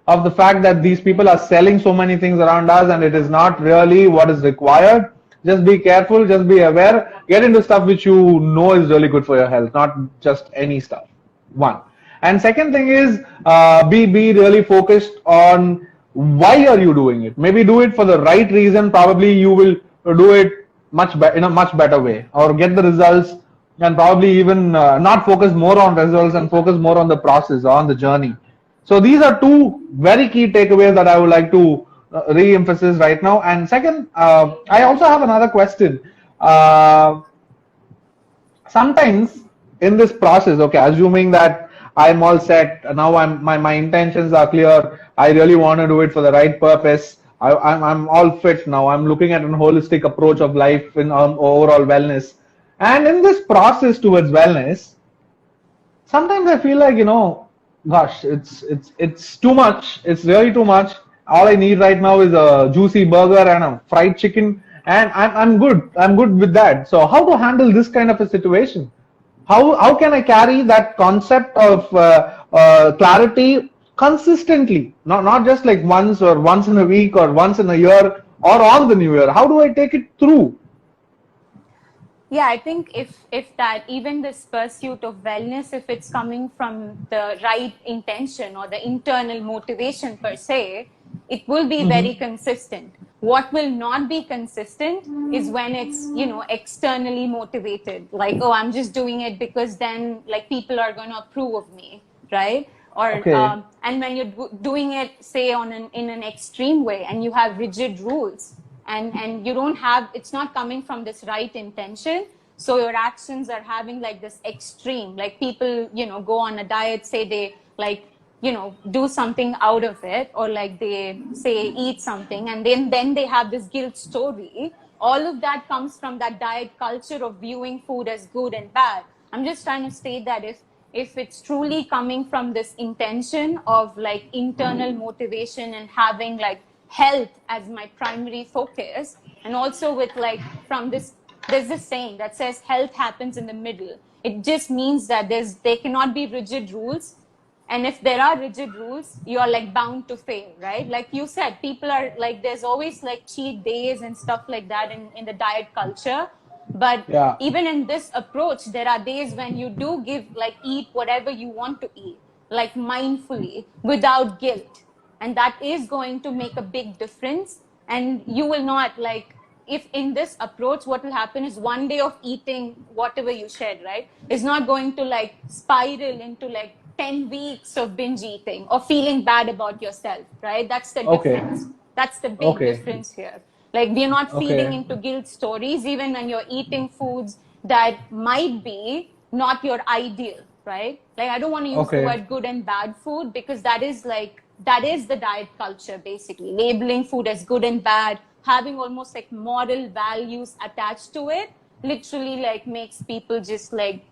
of the fact that these people are selling so many things around us and it is not really what is required. Just be careful, just be aware, get into stuff which you know is really good for your health, not just any stuff. One. And second thing is, be really focused on why are you doing it. Maybe do it for the right reason. Probably you will do it in a much better way, or get the results, and probably even not focus more on results and focus more on the process, on the journey. So these are two very key takeaways that I would like to re-emphasize right now. And second, I also have another question. Sometimes in this process, okay, assuming that I'm all set now, my intentions are clear, I really want to do it for the right purpose, I'm all fit now, I'm looking at an holistic approach of life in overall wellness, and in this process towards wellness, sometimes I feel like, gosh, it's too much. It's really too much. All I need right now is a juicy burger and a fried chicken, and I'm good. I'm good with that. So how to handle this kind of a situation? How can I carry that concept of clarity consistently, not just like once in a week or once in a year or on the new year? How do I take it through? Yeah, I think if that, even this pursuit of wellness, if it's coming from the right intention or the internal motivation per se, it will be very consistent. What will not be consistent is when it's, externally motivated. Like, oh, I'm just doing it because then like people are going to approve of me, right? Or Okay. and when you're doing it, say in an extreme way, and you have rigid rules, and you don't have, it's not coming from this right intention, so your actions are having like this extreme, like people go on a diet, say they like do something out of it, or like they say eat something, and then they have this guilt story. All of that comes from that diet culture of viewing food as good and bad. I'm just trying to state that if it's truly coming from this intention of like internal motivation and having like health as my primary focus, and also with like from this, there's this saying that says health happens in the middle. It just means that there cannot be rigid rules, and if there are rigid rules, you are like bound to fail, right? Like you said, people are like, there's always like cheat days and stuff like that in the diet culture. But Yeah. even in this approach, there are days when you do give, like, eat whatever you want to eat, like mindfully, without guilt. And that is going to make a big difference. And you will not like, if in this approach, what will happen is one day of eating whatever you shared, right, is not going to like spiral into like 10 weeks of binge eating or feeling bad about yourself, right? That's the Okay. difference. That's the big Okay. difference here. Like, we're not feeding Okay. into guilt stories, even when you're eating foods that might be not your ideal, right? Like, I don't want to use the Okay. word good and bad food, because that is the diet culture, basically. Labeling food as good and bad, having almost like moral values attached to it, literally like makes people just like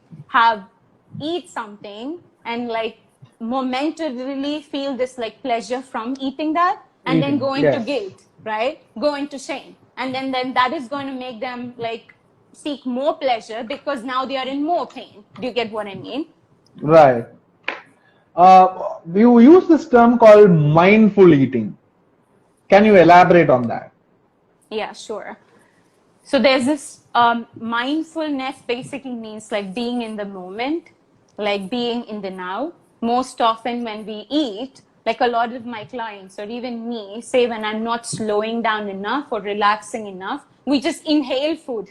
eat something and like momentarily feel this like pleasure from eating that, and then Eating. go into Yes. guilt, right? Go into shame. And then that is going to make them like seek more pleasure because now they are in more pain. Do you get what I mean? Right. You use this term called mindful eating. Can you elaborate on that? Yeah, sure. So there's this mindfulness basically means like being in the moment, like being in the now. Most often when we eat, like a lot of my clients or even me say, when I'm not slowing down enough or relaxing enough, we just inhale food.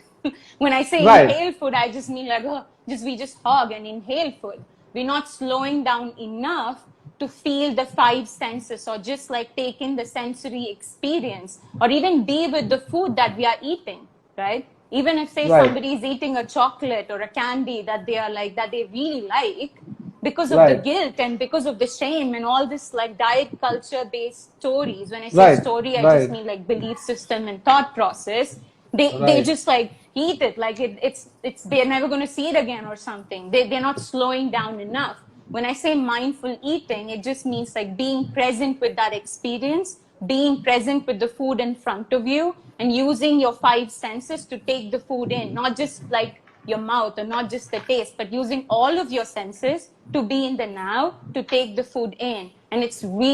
When I say Right. inhale food, I just mean like, oh, we just hug and inhale food. We're not slowing down enough to feel the five senses, or just like take in the sensory experience, or even be with the food that we are eating, right? Even if say Right. somebody is eating a chocolate or a candy that they are like, that they really like, because of the Right. guilt and because of the shame and all this like diet culture based stories. When I say Right. story, I just Right. mean like belief system and thought process. They Right. just like eat it like it's they're never going to see it again or something. They're not slowing down enough. When I say mindful eating, it just means like being present with that experience, being present with the food in front of you, and using your five senses to take the food in, not just like your mouth or not just the taste, but using all of your senses to be in the now, to take the food in. And it's really